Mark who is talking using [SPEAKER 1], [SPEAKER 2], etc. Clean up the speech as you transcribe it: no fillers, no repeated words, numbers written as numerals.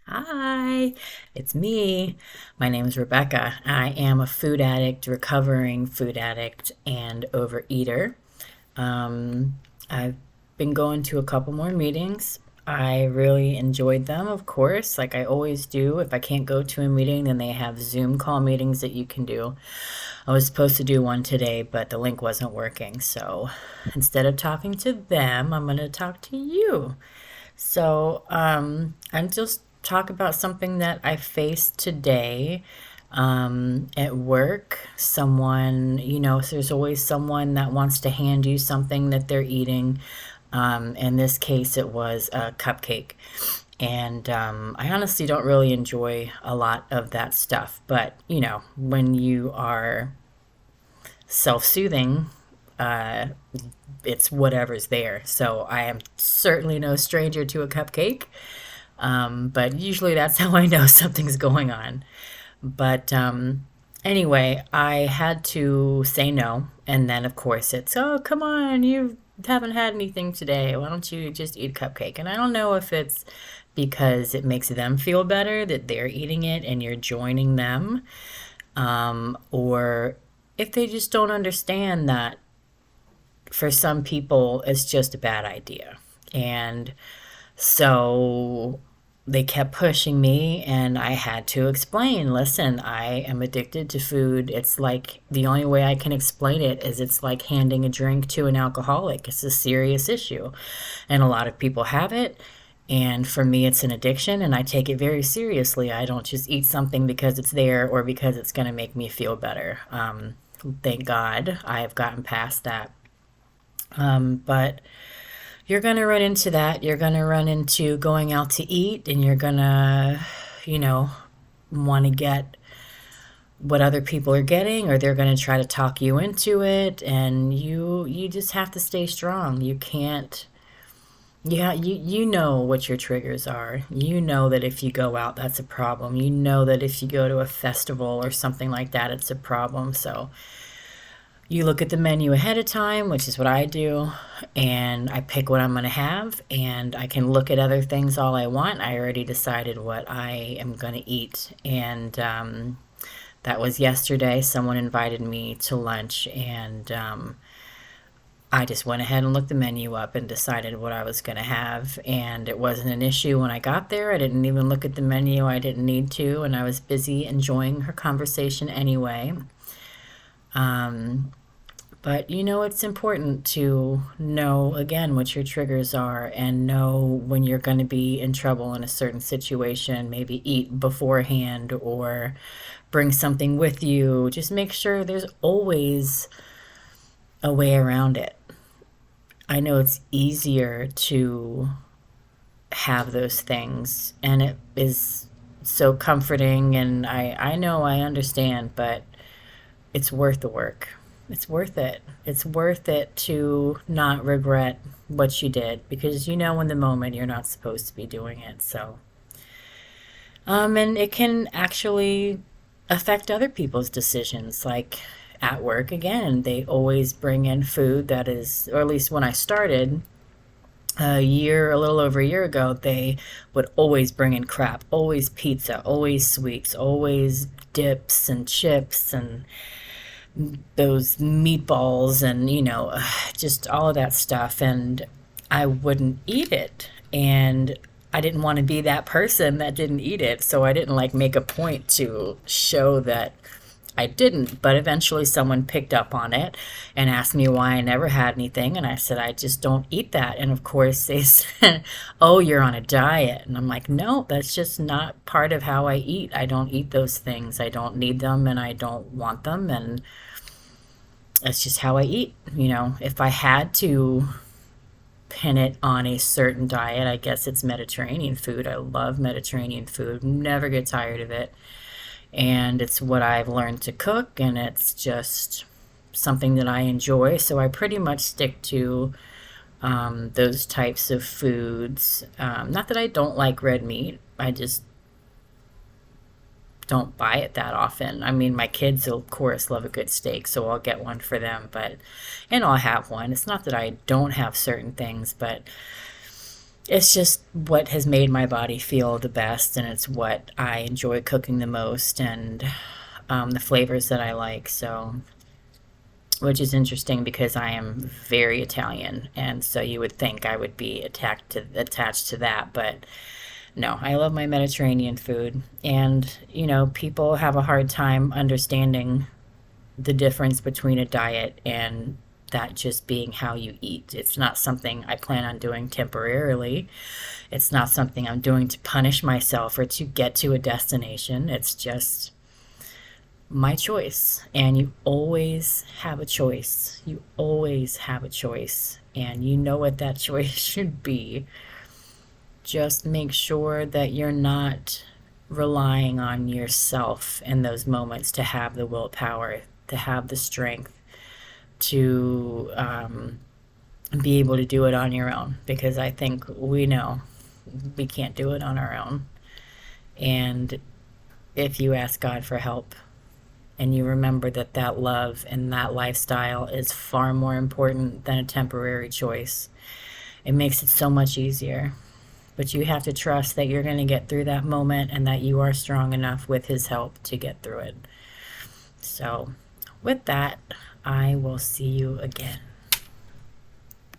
[SPEAKER 1] Hi, it's me. My name is Rebecca. I am a food addict, recovering food addict, and overeater. I've been going to a couple more meetings. I really enjoyed them, of course, like I always do. If I can't go to a meeting, then they have Zoom call meetings that you can do. I was supposed to do one today, but the link wasn't working. So instead of talking to them, I'm going to talk to you. I'm just talk about something that I faced today at work. There's always someone that wants to hand you something that they're eating. In this case, it was a cupcake. And I honestly don't really enjoy a lot of that stuff. But, when you are self soothing, uh, it's whatever's there. So I am certainly no stranger to a cupcake. But usually that's how I know something's going on. But anyway, I had to say no. And then, of course, it's, oh, come on, you haven't had anything today. Why don't you just eat a cupcake? And I don't know if it's because it makes them feel better that they're eating it and you're joining them, or if they just don't understand that for some people it's just a bad idea. And so they kept pushing me, and I had to explain, listen, I am addicted to food. It's like the only way I can explain it is it's like handing a drink to an alcoholic. It's a serious issue. And a lot of people have it. And for me, it's an addiction, and I take it very seriously. I don't just eat something because it's there or because it's going to make me feel better. Thank God I have gotten past that. But you're going to run into that. You're going to run into going out to eat, and you're going to, you know, want to get what other people are getting, or they're going to try to talk you into it. And you just have to stay strong. You can't. Yeah, you know what your triggers are. You know that if you go out, that's a problem. You know that if you go to a festival or something like that, it's a problem. So you look at the menu ahead of time, which is what I do, and I pick what I'm going to have, and I can look at other things all I want. I already decided what I am going to eat, and that was yesterday. Someone invited me to lunch, and I just went ahead and looked the menu up and decided what I was going to have, and it wasn't an issue when I got there. I didn't even look at the menu. I didn't need to, and I was busy enjoying her conversation anyway. Um, But it's important to know again what your triggers are and know when you're going to be in trouble in a certain situation. Maybe eat beforehand or bring something with you. Just make sure there's always a way around it. I know it's easier to have those things, and it is so comforting, and I know I understand, but it's worth the work. It's worth it. It's worth it to not regret what you did, because in the moment you're not supposed to be doing it. And it can actually affect other people's decisions. Like at work, again, they always bring in food that is, or at least when I started, a little over a year ago, they would always bring in crap, always pizza, always sweets, always dips and chips and those meatballs and just all of that stuff. And I wouldn't eat it, and I didn't want to be that person that didn't eat it, so I didn't like make a point to show that I didn't. But eventually someone picked up on it and asked me why I never had anything, and I said I just don't eat that. And of course they said, oh, you're on a diet. And I'm like, no, that's just not part of how I eat. I don't eat those things. I don't need them, and I don't want them, and that's just how I eat. If I had to pin it on a certain diet, I guess it's Mediterranean food. I love Mediterranean food, never get tired of it. And it's what I've learned to cook, and it's just something that I enjoy. So I pretty much stick to those types of foods. Not that I don't like red meat, I just don't buy it that often. I mean, my kids, of course, love a good steak, so I'll get one for them, and I'll have one. It's not that I don't have certain things, but It's just what has made my body feel the best, and it's what I enjoy cooking the most, and the flavors that I like. So, which is interesting because I am very Italian, and so you would think I would be attached to that, but no, I love my Mediterranean food. And, people have a hard time understanding the difference between a diet and that just being how you eat. It's not something I plan on doing temporarily. It's not something I'm doing to punish myself or to get to a destination. It's just my choice. And you always have a choice. You always have a choice. And you know what that choice should be. Just make sure that you're not relying on yourself in those moments to have the willpower, to have the strength to be able to do it on your own. Because I think we know we can't do it on our own. And if you ask God for help and you remember that that love and that lifestyle is far more important than a temporary choice, it makes it so much easier. But you have to trust that you're going to get through that moment and that you are strong enough with His help to get through it. So, with that, I will see you again.